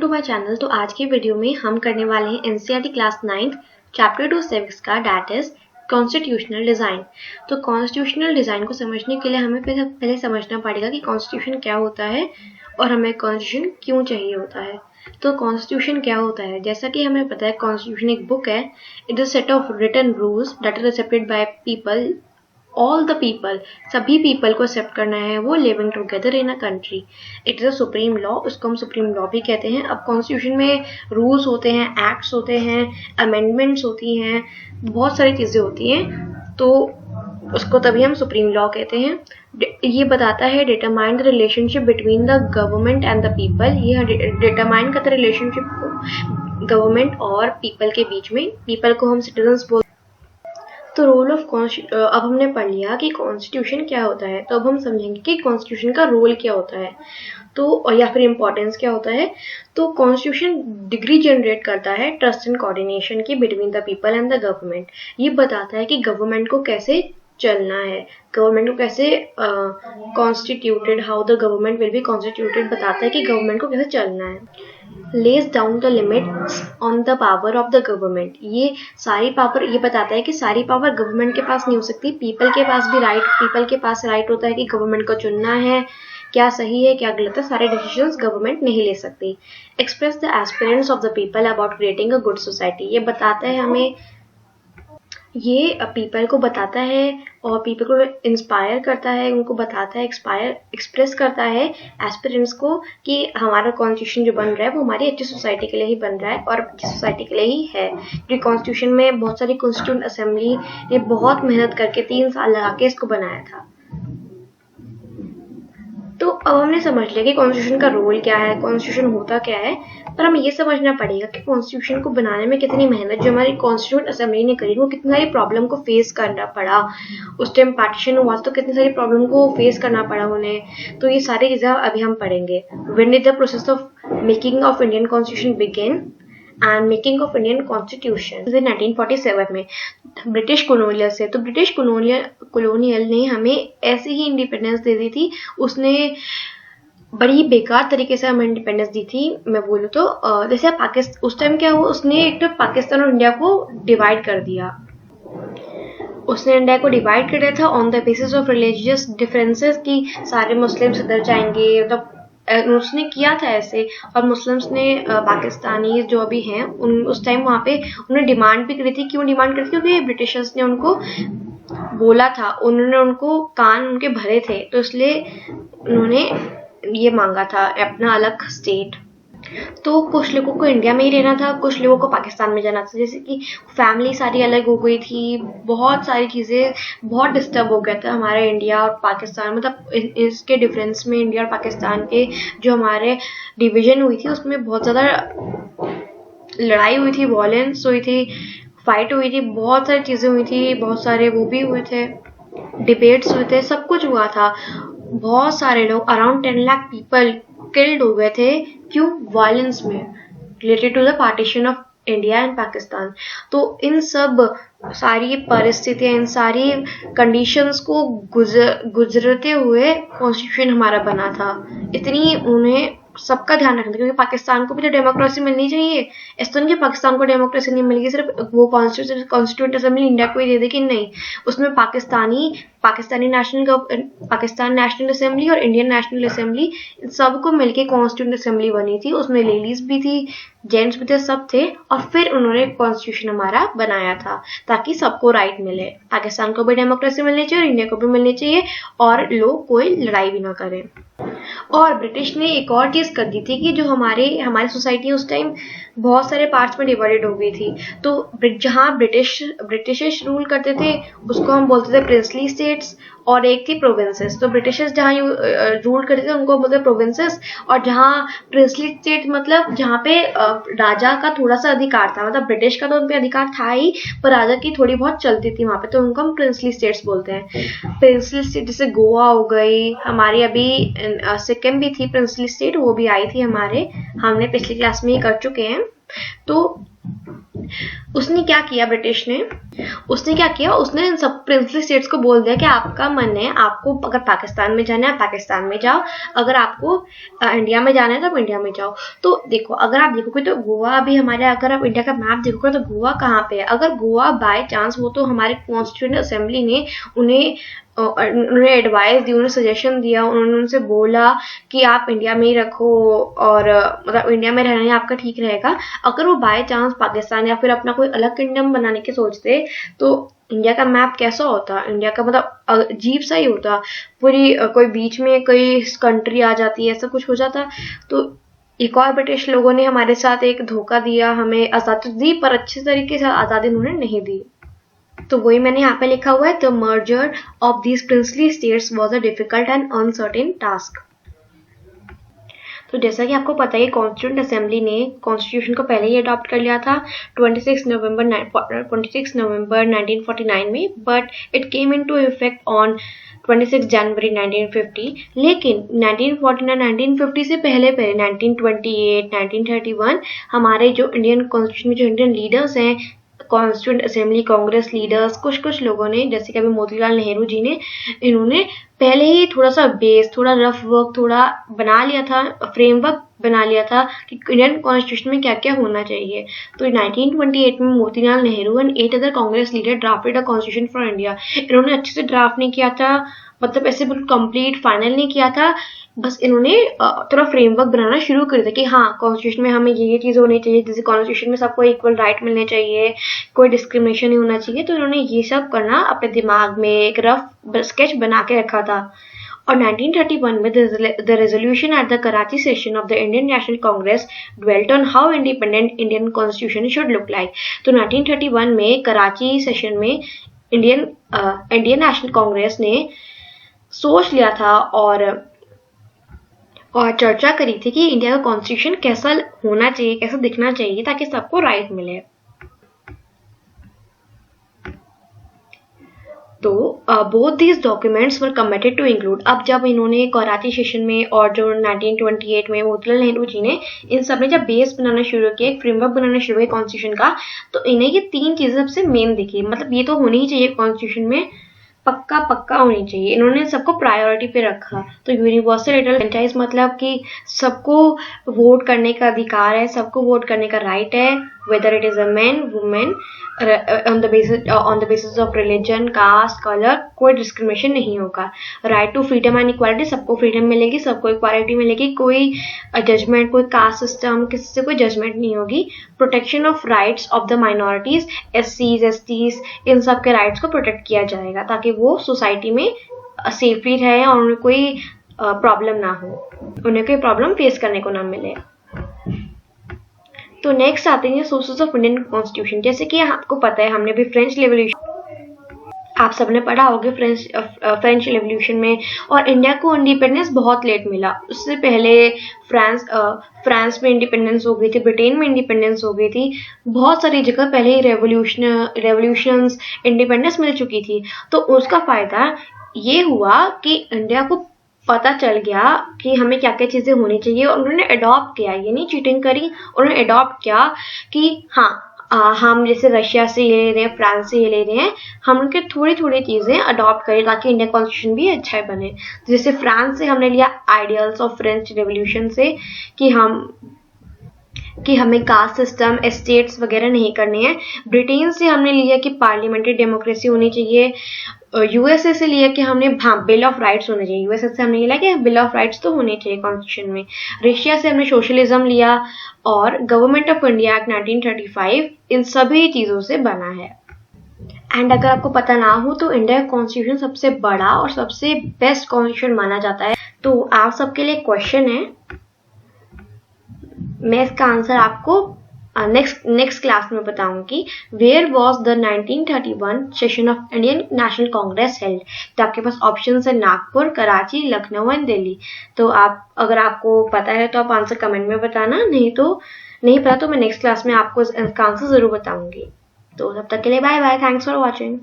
To my channel. तो आज की वीडियो में हम करने वाले हैं एनसीईआरटी क्लास 9 चैप्टर 2 सिविक्स का, दैट इज कॉन्स्टिट्यूशनल डिज़ाइन। तो कॉन्स्टिट्यूशनल डिज़ाइन को समझने के लिए हमें पहले समझना पड़ेगा कि कॉन्स्टिट्यूशन क्या होता है और हमें कॉन्स्टिट्यूशन क्यों चाहिए होता है। तो कॉन्स्टिट्यूशन क्या होता है, जैसा कि हमें पता है कॉन्स्टिट्यूशन एक बुक है। It is set of written rules that are accepted by people, all the people, सभी पीपल को एक्सेप्ट करना है वो living together in a country. It is a supreme law, उसको हम सुप्रीम लॉ भी कहते हैं। अब कॉन्स्टिट्यूशन में रूल्स होते हैं, एक्ट्स होते हैं, अमेंडमेंट्स होती हैं, बहुत सारी चीजें होती हैं, तो उसको तभी हम सुप्रीम लॉ कहते हैं। ये बताता है determine the relationship between the government and the people. ये डिटरमाइन करता है रिलेशनशिप को गवर्नमेंट और पीपल के बीच में। पीपल को हम सिटीजन्स बोलते हैं। तो रोल ऑफ अब हमने पढ़ लिया कि कॉन्स्टिट्यूशन क्या होता है, तो अब हम समझेंगे कि कॉन्स्टिट्यूशन का रोल क्या होता है, तो या फिर इम्पोर्टेंस क्या होता है। तो कॉन्स्टिट्यूशन डिग्री जनरेट करता है ट्रस्ट एंड कोऑर्डिनेशन की between the people and the government. ये बताता है कि गवर्नमेंट को कैसे चलना है, गवर्नमेंट को कैसे constituted, how the government will be constituted, बताता है कि गवर्नमेंट को कैसे चलना है। Lays down the limits on the power of the government. ये सारी पावर, ये बताता है कि सारी पावर गवर्नमेंट के पास नहीं हो सकती, पीपल के पास भी पीपल के पास राइट होता है कि गवर्नमेंट को चुनना है, क्या सही है क्या गलत है, सारे डिसीजंस गवर्नमेंट नहीं ले सकती। Express the aspirants of the people about creating a good society. ये बताता है हमें, ये पीपल को बताता है और पीपल को इंस्पायर करता है, उनको बताता है, एक्सप्रेस करता है एस्पिरेंट्स को कि हमारा कॉन्स्टिट्यूशन जो बन रहा है वो हमारी अच्छी सोसाइटी के लिए ही बन रहा है और अच्छी सोसाइटी के लिए ही है। क्योंकि कॉन्स्टिट्यूशन में बहुत सारी कॉन्स्टिट्यूंट असेंबली ने बहुत मेहनत करके 3 साल लगा के इसको बनाया था। तो अब हमने समझ लिया कि कॉन्स्टिट्यूशन का रोल क्या है, कॉन्स्टिट्यूशन होता क्या है, पर हमें ये समझना पड़ेगा कि कॉन्स्टिट्यूशन को बनाने में कितनी मेहनत जो हमारी कॉन्स्टिट्यूंट असेंबली ने करी, वो कितनी सारी प्रॉब्लम को फेस करना पड़ा। उस टाइम पार्टीशन हुआ तो कितनी सारी प्रॉब्लम को फेस करना पड़ा उन्हें। तो ये सारी चीजें अभी हम पढ़ेंगे। When did the process of making of Indian constitution begin and making of Indian constitution 1947 में ब्रिटिश कॉलोनियल से। तो ब्रिटिश कॉलोनियल ने हमें ऐसे ही इंडिपेंडेंस दे दी थी, उसने बड़ी बेकार तरीके से हमें इंडिपेंडेंस दी थी। मैं बोलूँ तो जैसे पाकिस्तान, उस टाइम क्या हुआ, उसने एक तो पाकिस्तान और इंडिया को डिवाइड कर दिया। उसने इंडिया को डिवाइड कर दिया था on the basis of religious differences की सारे मुस्लिम्स इधर जाएंगे, मतलब उसने किया था ऐसे। और मुस्लिम्स ने पाकिस्तानी जो अभी हैं उस टाइम वहाँ पे उन्होंने डिमांड भी करी थी। क्यों डिमांड करी थी? क्योंकि ब्रिटिशर्स ने उनको बोला था, उन्होंने उनको कान उनके भरे थे, तो इसलिए उन्होंने ये मांगा था अपना अलग स्टेट। तो कुछ लोगों को इंडिया में ही रहना था, कुछ लोगों को पाकिस्तान में जाना था। जैसे कि फैमिली सारी अलग हो गई थी, बहुत सारी चीज़ें, बहुत डिस्टर्ब हो गया था हमारा इंडिया और पाकिस्तान। मतलब इसके डिफरेंस में इंडिया और पाकिस्तान के जो हमारे डिवीजन हुई थी उसमें बहुत ज़्यादा लड़ाई हुई थी, वॉयलेंस हुई थी, फाइट हुई थी, बहुत सारी चीज़ें हुई थी, बहुत सारे वो भी हुए थे, डिबेट्स हुए थे, सब कुछ हुआ था। बहुत सारे लोग, अराउंड 10 लाख पीपल किल्ड हो गए थे। क्यों? वायलेंस में, related to the partition of India and Pakistan. तो इन सब सारी परिस्थितियां, इन सारी कंडीशंस को गुजरते हुए कॉन्स्टिट्यूशन हमारा बना था। इतनी उन्हें सबका ध्यान रखना था, क्योंकि पाकिस्तान को भी तो डेमोक्रेसी मिलनी चाहिए। इस तो नहीं कि पाकिस्तान को डेमोक्रेसी नहीं मिलेगी, सिर्फ वो कॉन्स्टिट्यूंट असेंबली इंडिया को ही दे देगी, नहीं। उसमें पाकिस्तान नेशनल असेंबली और इंडियन नेशनल असेंबली, सबको मिलके कॉन्स्टिट्यूंट असेंबली बनी थी। उसमें लेडीज भी थी, जेंट्स भी थे, सब थे। और फिर उन्होंने कॉन्स्टिट्यूशन हमारा बनाया था ताकि सबको राइट मिले, पाकिस्तान को भी डेमोक्रेसी मिलनी चाहिए और इंडिया को भी मिलनी चाहिए, और लोग कोई लड़ाई भी ना करें। और ब्रिटिश ने एक और चीज कर दी थी कि जो हमारी सोसाइटी उस टाइम बहुत सारे पार्ट्स में डिवाइडेड हो गई थी। तो जहाँ ब्रिटिशर्स रूल करते थे उसको हम बोलते थे प्रिंसली स्टेट्स, और एक थी प्रोविंसेस। तो ब्रिटिशर्स जहाँ रूल करते थे उनको बोलते थे प्रोविंसेस, और जहाँ प्रिंसली स्टेट मतलब जहाँ पे राजा का थोड़ा सा अधिकार था, मतलब ब्रिटिश का तो उन पे अधिकार था ही, पर राजा की थोड़ी बहुत चलती थी वहाँ पे, तो उनको हम प्रिंसली स्टेट्स बोलते हैं। प्रिंसली स्टेट जैसे गोवा हो गई, हमारी अभी सिक्किम भी थी प्रिंसली स्टेट, वो भी आई थी हमने पिछली क्लास में ही कर चुके हैं। तो उसने क्या किया, ब्रिटिश ने, उसने क्या किया, उसने इन सब प्रिंसली स्टेट्स को बोल दिया कि आपका मन है, आपको अगर पाकिस्तान में जाना है पाकिस्तान में जाओ, अगर आपको इंडिया में जाना है तो आप इंडिया में जाओ। तो देखो, अगर आप देखोगे तो गोवा भी हमारे, अगर आप इंडिया का मैप देखोगे तो गोवा कहाँ पे है? अगर गोवा बाय चांस, वो तो हमारे कॉन्स्टिट्यूएंट असेंबली ने उन्हें एडवाइस दी, उन्हें सजेशन दिया, उन्होंने उनसे बोला कि आप इंडिया में ही रखो और मतलब इंडिया में रहना ही आपका ठीक रहेगा। अगर वो बाय चांस पाकिस्तान या फिर अपना कोई अलग किंगडम बनाने की सोचते तो इंडिया का मैप कैसा होता? इंडिया का मतलब अजीब सा ही होता, पूरी कोई बीच में कोई कंट्री आ जाती है, ऐसा कुछ हो जाता। तो एक और ब्रिटिश लोगों ने हमारे साथ एक धोखा दिया, हमें आज़ादी दी पर अच्छे तरीके से आज़ादी उन्होंने नहीं दी। तो वही मैंने यहाँ पे लिखा हुआ है, the merger of these princely states was a difficult and uncertain task. तो जैसा कि आपको पता है, कॉन्स्टिट्यूएंट असेंबली ने कॉन्स्टिट्यूशन को पहले ही अडॉप्ट कर लिया था 26 नवंबर 1949 में, but it came into effect on 26 जनवरी 1950। लेकिन 1949 1950 से पहले 1928 1931 हमारे जो इंडियन कॉन्स्टिट्यूशन में जो इंडियन लीडर्स हैं, कॉन्स्टिट्यूएंट असेंबली कांग्रेस लीडर्स, कुछ लोगों ने, जैसे कि अभी मोतीलाल नेहरू जी ने, इन्होंने पहले ही थोड़ा सा बेस, थोड़ा रफ वर्क थोड़ा बना लिया था, फ्रेमवर्क बना लिया था कि इंडियन कॉन्स्टिट्यूशन में क्या क्या होना चाहिए। तो 1928 में Motilal Nehru and 8 other Congress leader drafted a constitution for India. इन्होंने अच्छे से ड्राफ्ट नहीं किया था, मतलब ऐसे बिल्कुल कंप्लीट फाइनल नहीं किया था, बस इन्होंने थोड़ा फ्रेमवर्क बनाना शुरू कर दिया कि हाँ, कॉन्स्टिट्यूशन में हमें ये चीज़ होनी चाहिए, जैसे कॉन्स्टिट्यूशन में सबको इक्वल राइट मिलने चाहिए, कोई डिस्क्रिमिनेशन नहीं होना चाहिए। तो इन्होंने ये सब करना अपने दिमाग में एक रफ स्केच बना के रखा था। और 1931 में the resolution at the Karachi session of the Indian National Congress dwelt on how independent Indian constitution should look like. तो 1931 में कराची सेशन में इंडियन नेशनल कांग्रेस ने सोच लिया था और चर्चा करी थी कि इंडिया का कॉन्स्टिट्यूशन कैसा होना चाहिए, कैसा दिखना चाहिए, ताकि सबको राइट मिले। तो both these documents were committed to include. अब जब इन्होंने कराची सेशन में और जो 1928 में मोतीलाल नेहरू जी ने इन सब ने जब बेस बनाना शुरू किया, एक फ्रेमवर्क बनाना शुरू किया कॉन्स्टिट्यूशन का, तो इन्हें ये 3 चीजें सबसे मेन दिखी, मतलब ये तो होनी ही चाहिए कॉन्स्टिट्यूशन में, पक्का होनी चाहिए। इन्होंने सबको प्रायोरिटी पे रखा। तो यूनिवर्सल एडल्ट फ्रेंचाइज मतलब कि सबको वोट करने का अधिकार है, सबको वोट करने का राइट है, whether it is a man, woman, on the basis of religion, caste, color, कोई डिस्क्रिमिनेशन नहीं होगा। Right to freedom and equality, सबको फ्रीडम मिलेगी, सबको इक्वालिटी मिलेगी, कोई जजमेंट, कोई कास्ट सिस्टम, किसी से कोई जजमेंट नहीं होगी। Protection of rights of the minorities, SCs, STs, इन सब के राइट्स को प्रोटेक्ट किया जाएगा ताकि वो सोसाइटी में सेफली रहे और उन्हें कोई प्रॉब्लम ना हो, उन्हें कोई प्रॉब्लम फेस करने को ना मिले। तो नेक्स्ट आते हैं सोर्सेस ऑफ इंडियन कॉन्स्टिट्यूशन। जैसे कि आपको पता है, हमने भी फ्रेंच रेवोल्यूशन, आप सबने पढ़ा होगा फ्रेंच रेवोल्यूशन में, और इंडिया को इंडिपेंडेंस बहुत लेट मिला। उससे पहले फ्रांस में इंडिपेंडेंस हो गई थी, ब्रिटेन में इंडिपेंडेंस हो गई थी, बहुत सारी जगह पहले ही रेवोल्यूशंस इंडिपेंडेंस मिल चुकी थी। तो उसका फायदा ये हुआ कि इंडिया को पता चल गया कि हमें क्या क्या चीजें होनी चाहिए, और उन्होंने अडॉप्ट किया, ये नहीं चीटिंग करी, उन्होंने अडॉप्ट किया कि हाँ, हम जैसे रशिया से ये ले रहे हैं, फ्रांस से ये ले रहे हैं, हम उनके थोड़ी चीजें अडॉप्ट करें ताकि इंडियन कॉन्स्टिट्यूशन भी अच्छा बने। तो जैसे फ्रांस से हमने लिया आइडियल्स ऑफ फ्रेंच रेवोल्यूशन से कि हमें कास्ट सिस्टम, एस्टेट्स वगैरह नहीं करने हैं। ब्रिटेन से हमने लिया कि पार्लियामेंट्री डेमोक्रेसी होनी चाहिए। यूएसए से लिया कि हमने बिल ऑफ राइट्स होने चाहिए। यूएसए से हमने लिया कि बिल ऑफ राइट्स तो होने चाहिए कॉन्स्टिट्यूशन में। रशिया से हमने सोशलिज्म लिया, और गवर्नमेंट ऑफ इंडिया एक्ट 1935 इन सभी चीजों से बना है। एंड अगर आपको पता ना हो तो इंडिया का कॉन्स्टिट्यूशन सबसे बड़ा और सबसे बेस्ट कॉन्स्टिट्यूशन माना जाता है। तो आप सबके लिए क्वेश्चन है, मैं इसका आंसर आपको नेक्स्ट क्लास में बताऊंगी। Where was the 1931 session of Indian National Congress held. तो आपके पास ऑप्शन है नागपुर, कराची, लखनऊ एंड दिल्ली। तो अगर आपको पता है तो आप आंसर कमेंट में बताना, नहीं पता तो मैं नेक्स्ट क्लास में आपको इसका आंसर जरूर बताऊंगी। तो तब तक के लिए bye bye, thanks for watching.